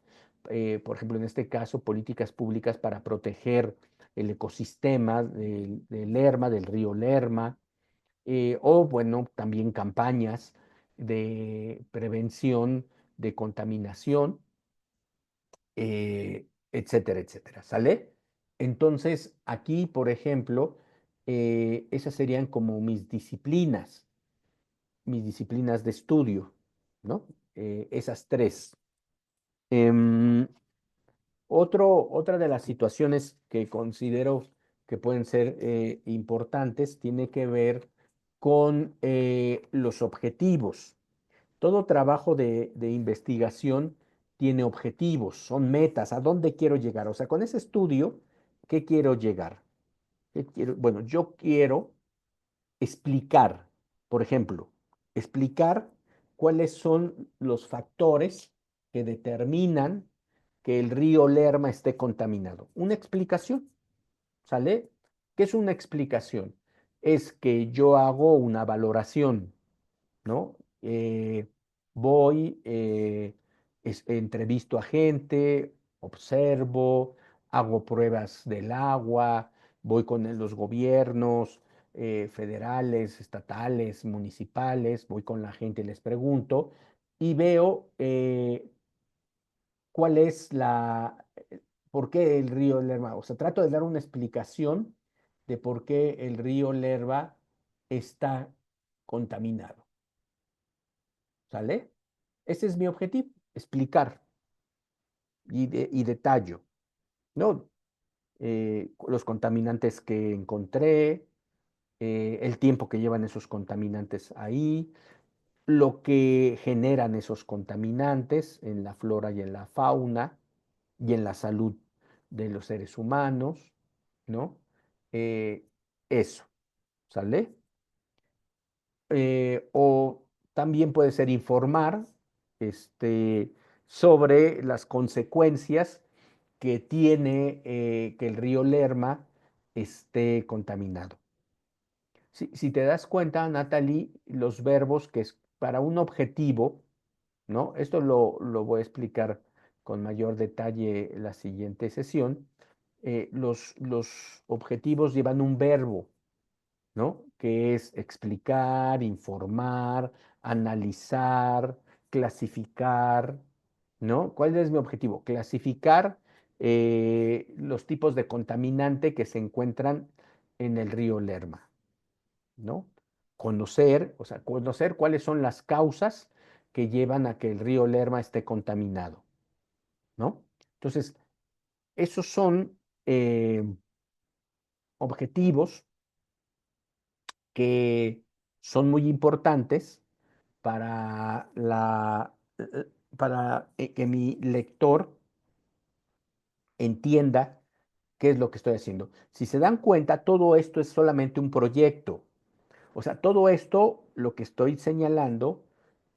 por ejemplo, en este caso, políticas públicas para proteger el ecosistema del Lerma, del río Lerma, o bueno, también campañas de prevención de contaminación, etcétera, etcétera. ¿Sale? Entonces, aquí, por ejemplo, esas serían como mis disciplinas de estudio, ¿no? Esas tres. Em, otra de las situaciones que considero que pueden ser importantes tiene que ver con los objetivos. Todo trabajo de investigación tiene objetivos, son metas, ¿a dónde quiero llegar? O sea, con ese estudio, ¿qué quiero llegar? ¿Qué quiero? Bueno, yo quiero explicar, por ejemplo, explicar cuáles son los factores que determinan que el río Lerma esté contaminado. Una explicación, ¿sale? ¿Qué es una explicación? Es que yo hago una valoración, ¿no? Voy, entrevisto a gente, observo, hago pruebas del agua, voy con los gobiernos federales, estatales, municipales, voy con la gente y les pregunto y veo cuál es por qué el río Lerma. O sea, trato de dar una explicación de por qué el río Lerma está contaminado. ¿Sale? Ese es mi objetivo, explicar y detallo, ¿no? Los contaminantes que encontré, el tiempo que llevan esos contaminantes ahí, lo que generan esos contaminantes en la flora y en la fauna y en la salud de los seres humanos, ¿no? Eh, Eso, ¿sale? O también puede ser informar este, sobre las consecuencias que tiene que el río Lerma esté contaminado. Si te das cuenta, Natalie, los verbos que es para un objetivo, ¿no? Esto lo voy a explicar con mayor detalle en la siguiente sesión. Los objetivos llevan un verbo, ¿no? Que es explicar, informar, analizar, clasificar, ¿no? ¿Cuál es mi objetivo? Clasificar los tipos de contaminante que se encuentran en el río Lerma, ¿no? Conocer, o sea, conocer cuáles son las causas que llevan a que el río Lerma esté contaminado, ¿no? Entonces, esos son objetivos que son muy importantes para, para que mi lector entienda qué es lo que estoy haciendo. Si se dan cuenta, todo esto es solamente un proyecto. O sea, todo esto, lo que estoy señalando,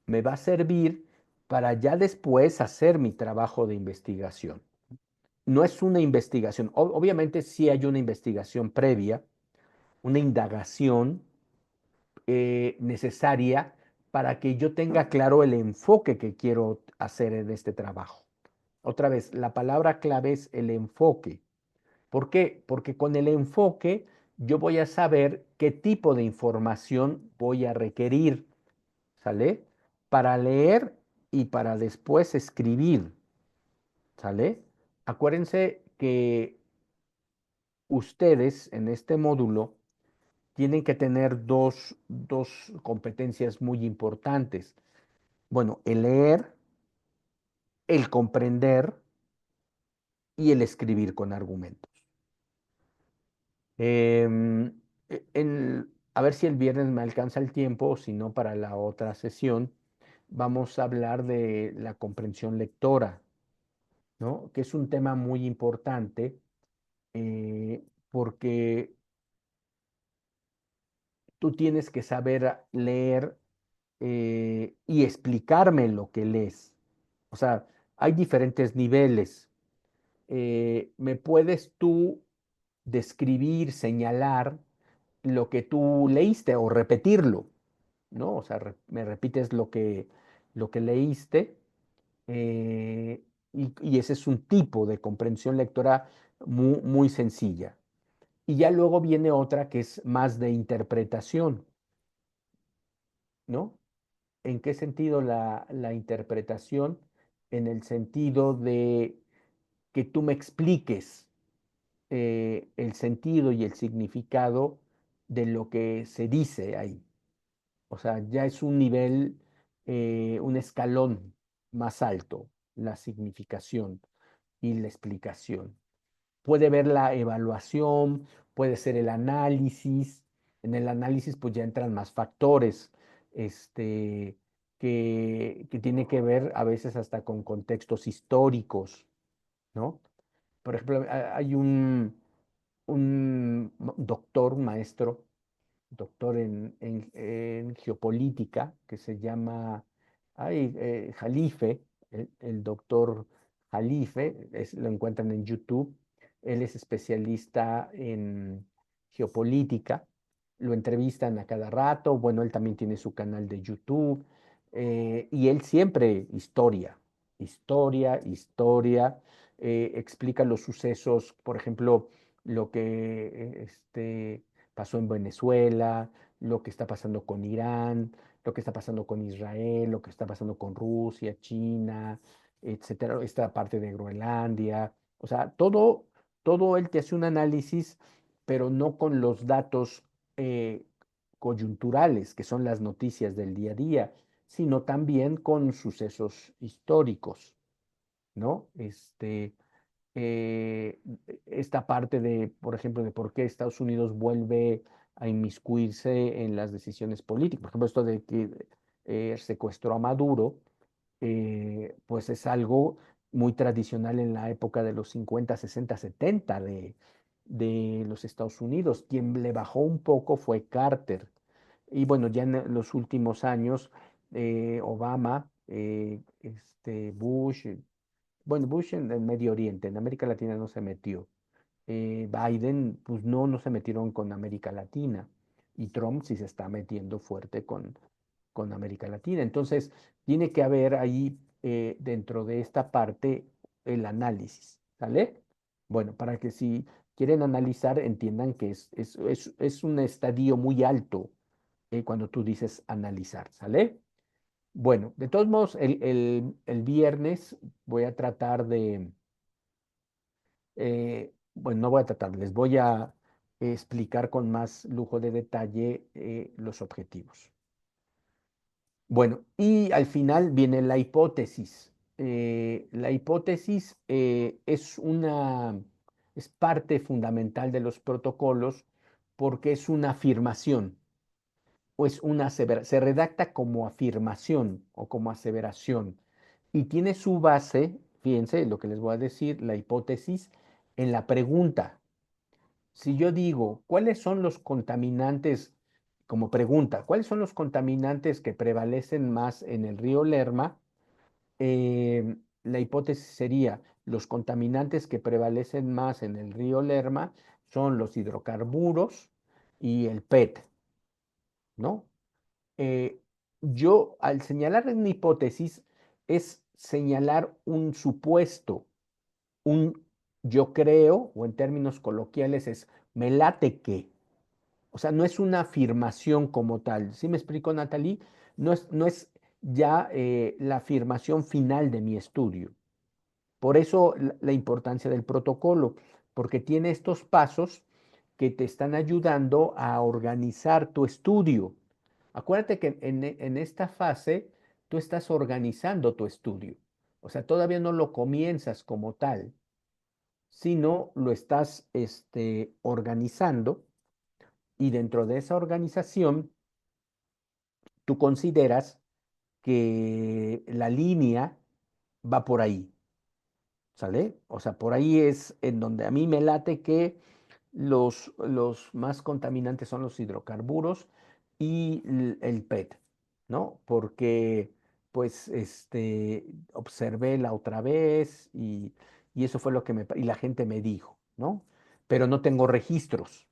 me va a servir para ya después hacer mi trabajo de investigación. No es una investigación, obviamente sí hay una investigación previa, una indagación necesaria para que yo tenga claro el enfoque que quiero hacer en este trabajo. Otra vez, la palabra clave es el enfoque. ¿Por qué? Porque con el enfoque yo voy a saber qué tipo de información voy a requerir, ¿sale? Para leer y para después escribir, ¿sale? Acuérdense que ustedes en este módulo tienen que tener dos competencias muy importantes. Bueno, el leer, el comprender y el escribir con argumentos. Em, a ver si el viernes me alcanza el tiempo, o si no, para la otra sesión, vamos a hablar de la comprensión lectora, ¿no? Que es un tema muy importante porque tú tienes que saber leer y explicarme lo que lees. O sea, hay diferentes niveles. ¿Me puedes tú describir, señalar lo que tú leíste o repetirlo? ¿No? O sea, me repites lo que leíste eh, y ese es un tipo de comprensión lectora muy, muy sencilla. Y ya luego viene otra que es más de interpretación, ¿no? ¿En qué sentido la interpretación? En el sentido de que tú me expliques el sentido y el significado de lo que se dice ahí. O sea, ya es un nivel, un escalón más alto, la significación y la explicación. Puede ver la evaluación, puede ser el análisis. En el análisis pues ya entran más factores, este, que tiene que ver a veces hasta con contextos históricos, ¿no? Por ejemplo, hay un doctor, un maestro, doctor en geopolítica, que se llama Jalife, el doctor Jalife, lo encuentran en YouTube. Él es especialista en geopolítica, lo entrevistan a cada rato, bueno, él también tiene su canal de YouTube, y él siempre historia, historia, historia, explica los sucesos, por ejemplo, lo que pasó en Venezuela, lo que está pasando con Irán, lo que está pasando con Israel, lo que está pasando con Rusia, China, etcétera, esta parte de Groenlandia. O sea, todo él te hace un análisis pero no con los datos eh, coyunturales, que son las noticias del día a día, sino también con sucesos históricos, ¿no? Eh, Esta parte de, por ejemplo, de por qué Estados Unidos vuelve a inmiscuirse en las decisiones políticas. Por ejemplo, esto de que secuestró a Maduro, pues es algo muy tradicional en la época de los 50, 60, 70 de los Estados Unidos. Quien le bajó un poco fue Carter. Y bueno, ya en los últimos años, Obama, Bush, bueno, Bush en el Medio Oriente, en América Latina no se metió. Biden, pues no, no se metieron con América Latina. Y Trump sí se está metiendo fuerte con América Latina. Entonces, tiene que haber ahí, dentro de esta parte, el análisis, ¿sale? Bueno, para que si quieren analizar, entiendan que es un estadio muy alto cuando tú dices analizar, ¿sale? Bueno, de todos modos, el viernes voy a tratar de, bueno, no voy a tratar, les voy a explicar con más lujo de detalle los objetivos. Bueno, y al final viene la hipótesis. La hipótesis es parte fundamental de los protocolos porque es una afirmación o es una se redacta como afirmación o como aseveración y tiene su base, fíjense lo que les voy a decir, la hipótesis en la pregunta. Si yo digo, ¿cuáles son los contaminantes, como pregunta, ¿cuáles son los contaminantes que prevalecen más en el río Lerma? La hipótesis sería, los contaminantes que prevalecen más en el río Lerma son los hidrocarburos y el PET, ¿no? Eh, yo, al señalar una hipótesis, es señalar un supuesto, un yo creo, o en términos coloquiales es me late que. O sea, no es una afirmación como tal. ¿Sí me explico, Natalie? No es ya la afirmación final de mi estudio. Por eso la importancia del protocolo, porque tiene estos pasos que te están ayudando a organizar tu estudio. Acuérdate que en esta fase tú estás organizando tu estudio. O sea, todavía no lo comienzas como tal, sino lo estás organizando y dentro de esa organización tú consideras que la línea va por ahí, ¿sale? O sea, por ahí es en donde a mí me late que los más contaminantes son los hidrocarburos y el PET, ¿no? Porque, pues, observé la otra vez y eso fue lo que y la gente me dijo, ¿no? Pero no tengo registros.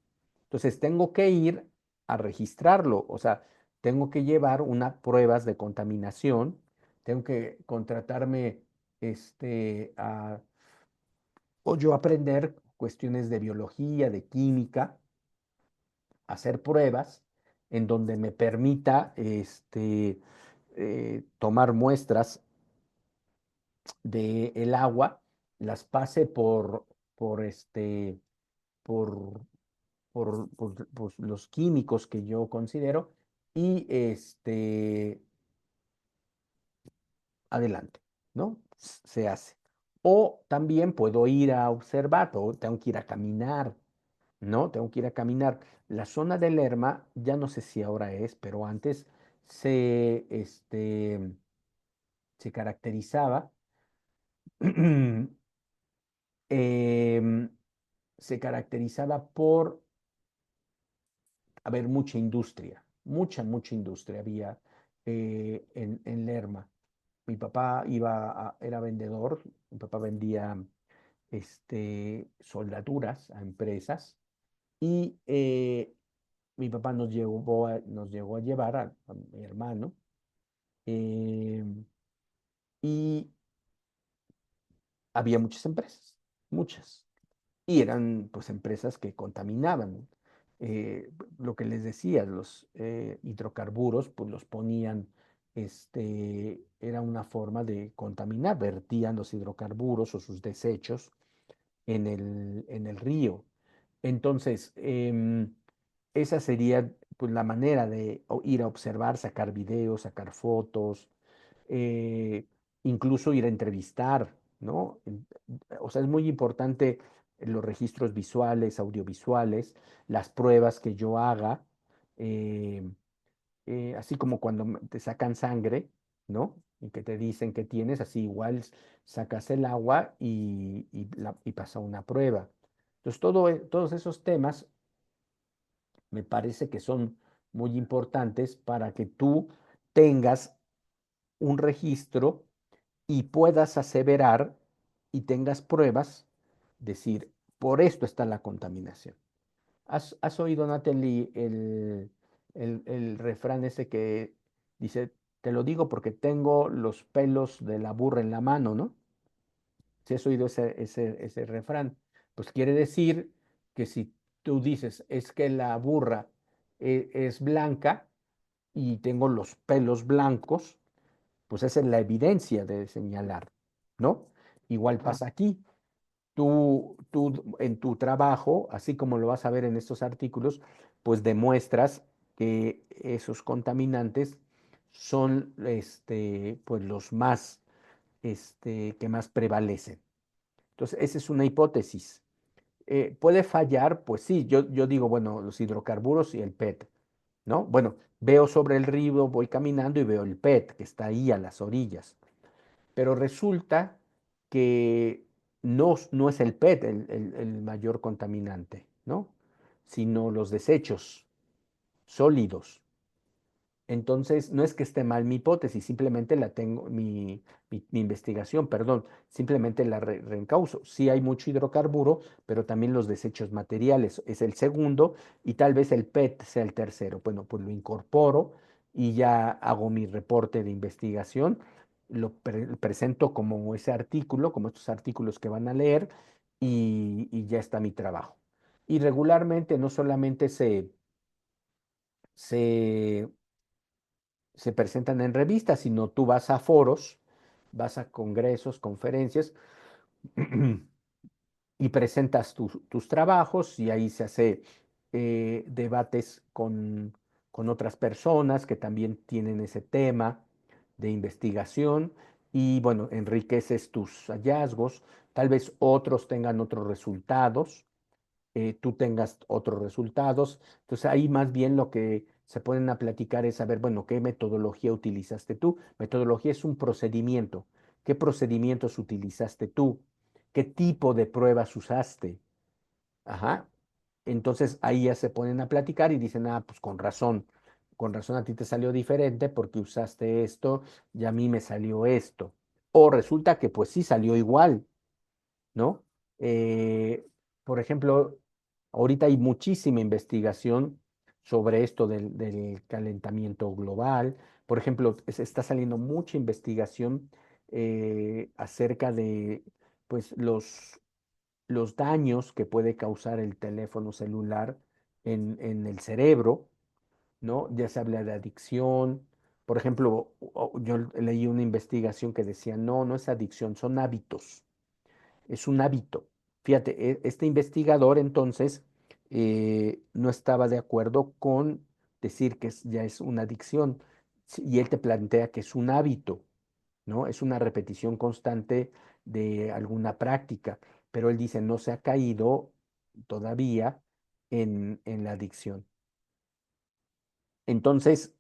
Entonces, tengo que ir a registrarlo, o sea, tengo que llevar unas pruebas de contaminación, tengo que contratarme, o yo aprender cuestiones de biología, de química, hacer pruebas en donde me permita tomar muestras del agua, las pase por, este, por, por los químicos que yo considero y adelante, ¿no? Se hace. O también puedo ir a observar, o tengo que ir a caminar, ¿no? Tengo que ir a caminar. La zona de Lerma, ya no sé si ahora es, pero antes se, se caracterizaba, em, se caracterizaba por haber mucha industria, mucha industria había en Lerma. Mi papá era vendedor, mi papá vendía soldaduras a empresas y mi papá nos llegó a llevar a mi hermano eh, y había muchas empresas, muchas. Y eran pues empresas que contaminaban. Eh, lo que les decía, los hidrocarburos pues los ponían, era una forma de contaminar, vertían los hidrocarburos o sus desechos en el río. Entonces, esa sería pues la manera de ir a observar, sacar videos, sacar fotos, eh, incluso ir a entrevistar, ¿no? O sea, es muy importante los registros visuales, audiovisuales, las pruebas que yo haga, eh, así como cuando te sacan sangre, ¿no? Y que te dicen que tienes, así igual sacas el agua y pasa una prueba. Entonces, todos esos temas me parece que son muy importantes para que tú tengas un registro y puedas aseverar y tengas pruebas, decir, por esto está la contaminación. ¿Has oído, Natalie, el refrán ese que dice, te lo digo porque tengo los pelos de la burra en la mano, ¿no? Si has oído ese refrán, pues quiere decir que si tú dices, es que la burra es blanca y tengo los pelos blancos, pues esa es la evidencia de señalar, ¿no? Igual pasa aquí. Tú en tu trabajo, así como lo vas a ver en estos artículos, pues demuestras que esos contaminantes son pues los más que más prevalecen. Entonces, esa es una hipótesis. ¿Puede fallar? Pues sí, yo digo, bueno, los hidrocarburos y el PET, ¿no? Bueno, veo sobre el río, voy caminando y veo el PET que está ahí a las orillas, pero resulta que no es el PET el mayor contaminante, ¿no? Sino los desechos sólidos. Entonces, no es que esté mal mi hipótesis, simplemente la tengo, mi investigación, perdón, simplemente la reencauzo. Sí hay mucho hidrocarburo, pero también los desechos materiales es el segundo y tal vez el PET sea el tercero. Bueno, pues lo incorporo y ya hago mi reporte de investigación, lo presento como ese artículo, como estos artículos que van a leer y ya está mi trabajo. Y regularmente no solamente se se presentan en revistas, sino tú vas a foros, vas a congresos, conferencias y presentas tus trabajos y ahí se hace debates con otras personas que también tienen ese tema de investigación y bueno, enriqueces tus hallazgos, tal vez otros tengan otros resultados, tú tengas otros resultados. Entonces ahí más bien lo que se ponen a platicar es saber, bueno, ¿qué metodología utilizaste tú? Metodología es un procedimiento. ¿Qué procedimientos utilizaste tú? ¿Qué tipo de pruebas usaste? Ajá. Entonces ahí ya se ponen a platicar y dicen, ah, pues con razón a ti te salió diferente porque usaste esto y a mí me salió esto. O resulta que pues sí salió igual, ¿no? Eh, por ejemplo, ahorita hay muchísima investigación sobre esto del calentamiento global. Por ejemplo, está saliendo mucha investigación acerca de pues, los daños que puede causar el teléfono celular en el cerebro, ¿no? Ya se habla de adicción. Por ejemplo, yo leí una investigación que decía, no, no es adicción, son hábitos, es un hábito. Fíjate, este investigador entonces no estaba de acuerdo con decir que ya es una adicción, y él te plantea que es un hábito, ¿no? Es una repetición constante de alguna práctica, pero él dice no se ha caído todavía en la adicción. Entonces,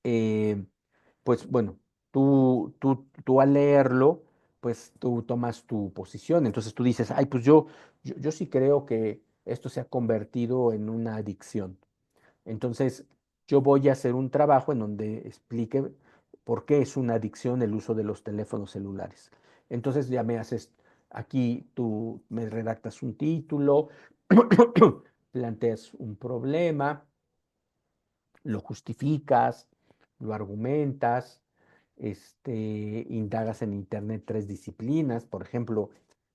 pues bueno, tú al leerlo, pues tú tomas tu posición. Entonces tú dices, ay, pues yo sí creo que esto se ha convertido en una adicción. Entonces, yo voy a hacer un trabajo en donde explique por qué es una adicción el uso de los teléfonos celulares. Entonces ya me haces, aquí tú me redactas un título, planteas un problema, lo justificas, lo argumentas, indagas en Internet tres disciplinas, por ejemplo,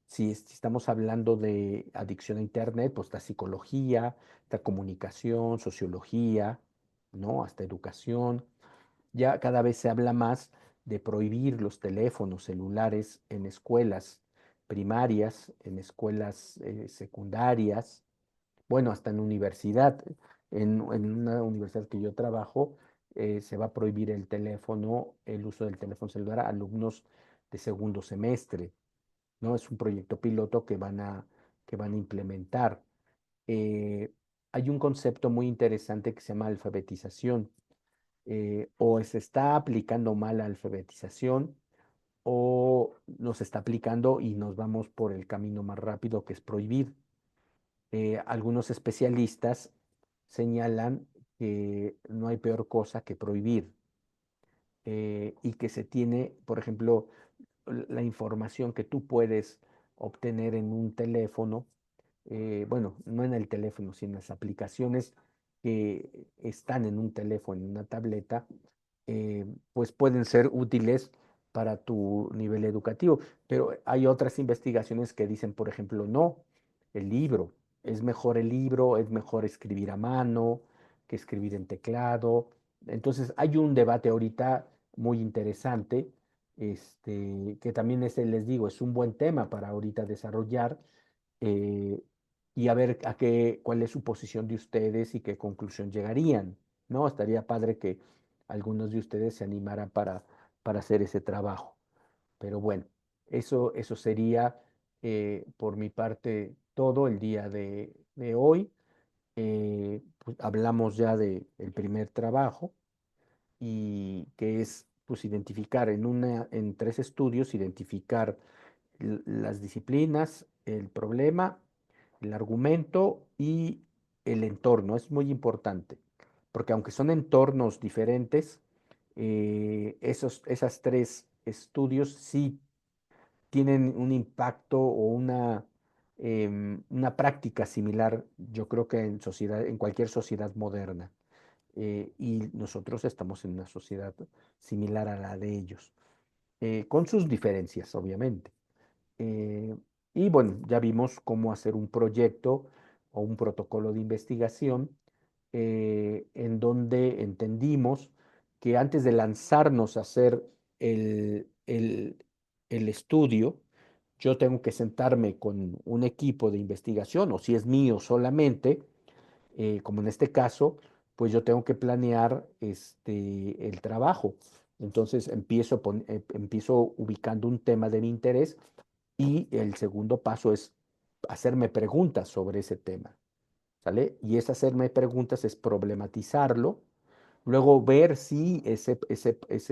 si estamos hablando de adicción a Internet, pues está psicología, está comunicación, sociología, ¿no? Hasta educación. Ya cada vez se habla más de prohibir los teléfonos celulares en escuelas primarias, en escuelas secundarias, Bueno, hasta en universidad, en una universidad que yo trabajo, se va a prohibir el teléfono, el uso del teléfono celular a alumnos de segundo semestre, ¿no? Es un proyecto piloto que van a implementar. Eh, Hay un concepto muy interesante que se llama alfabetización. O se está aplicando mal la alfabetización o nos está aplicando y nos vamos por el camino más rápido que es prohibir. Algunos especialistas señalan que no hay peor cosa que prohibir y que se tiene, por ejemplo, la información que tú puedes obtener en un teléfono, bueno, no en el teléfono, sino en las aplicaciones que están en un teléfono, en una tableta, pues pueden ser útiles para tu nivel educativo. Pero hay otras investigaciones que dicen, por ejemplo, no, el libro, es mejor el libro, es mejor escribir a mano que escribir en teclado. Entonces, hay un debate ahorita muy interesante, que también les digo, es un buen tema para ahorita desarrollar eh, y a ver cuál es su posición de ustedes y qué conclusión llegarían, ¿no? Estaría padre que algunos de ustedes se animaran para hacer ese trabajo. Pero bueno, eso sería por mi parte todo el día de hoy. Pues hablamos ya del primer trabajo y que es pues identificar en tres estudios, identificar las disciplinas, el problema, el argumento y el entorno. Es muy importante, porque aunque son entornos diferentes, esas tres estudios sí tienen un impacto o una práctica similar, yo creo que en cualquier sociedad moderna. Y nosotros estamos en una sociedad similar a la de ellos, con sus diferencias, obviamente. Eh, y bueno, ya vimos cómo hacer un proyecto o un protocolo de investigación en donde entendimos que antes de lanzarnos a hacer el, el, el estudio, yo tengo que sentarme con un equipo de investigación, o si es mío solamente, como en este caso, pues yo tengo que planear el trabajo. Entonces empiezo ubicando un tema de mi interés y el segundo paso es hacerme preguntas sobre ese tema, ¿sale? Y es hacerme preguntas, es problematizarlo, luego ver si ese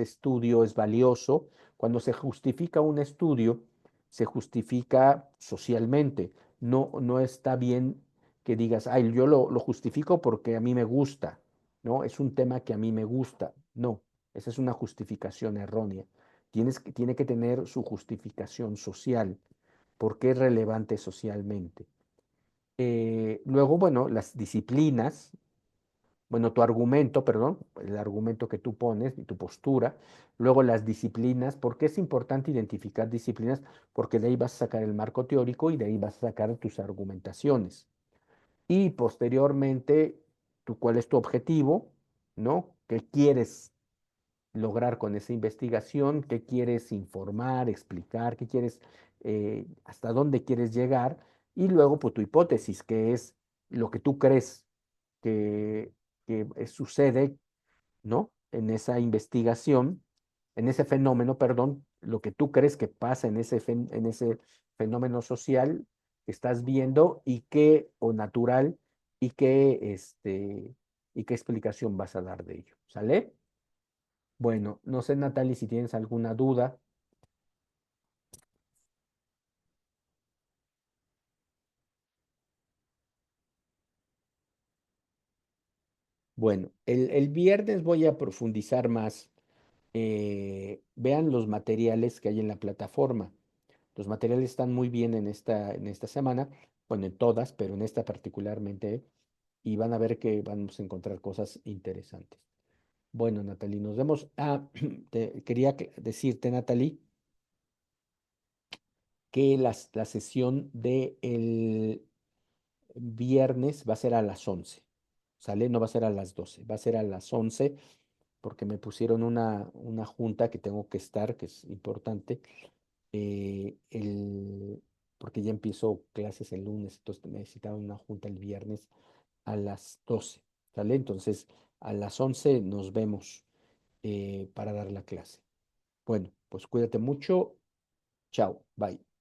estudio es valioso. Cuando se justifica un estudio, se justifica socialmente. No está bien que digas, ay, yo lo justifico porque a mí me gusta, ¿no? Es un tema que a mí me gusta. No, esa es una justificación errónea. Tiene que tener su justificación social, porque es relevante socialmente. Luego, bueno, las disciplinas, bueno, tu argumento, perdón, el argumento que tú pones y tu postura, luego las disciplinas, ¿por qué es importante identificar disciplinas? Porque de ahí vas a sacar el marco teórico y de ahí vas a sacar tus argumentaciones. Y posteriormente, ¿cuál es tu objetivo? ¿No? ¿Qué quieres lograr con esa investigación? ¿Qué quieres informar, explicar? ¿Qué quieres, hasta dónde quieres llegar? Y luego, pues tu hipótesis, que es lo que tú crees que, que sucede, ¿no? En esa investigación, en ese fenómeno, perdón, lo que tú crees que pasa en ese fenómeno social que estás viendo y qué, o natural, y y qué explicación vas a dar de ello, ¿sale? Bueno, no sé, Natalie, si tienes alguna duda. Bueno, el viernes voy a profundizar más. Vean los materiales que hay en la plataforma. Los materiales están muy bien en esta semana, bueno, en todas, pero en esta particularmente, y van a ver que vamos a encontrar cosas interesantes. Bueno, Natalie, nos vemos. Ah, quería decirte, Natalie, que la sesión de el viernes va a ser a las 11, ¿sale? No va a ser a las 12, va a ser a las 11 porque me pusieron una junta que tengo que estar, que es importante. eh, el, porque ya empiezo clases el lunes, entonces necesitaba una junta el viernes a las 12, ¿sale? Entonces, a las 11 nos vemos para dar la clase. Bueno, pues cuídate mucho. Chao, bye.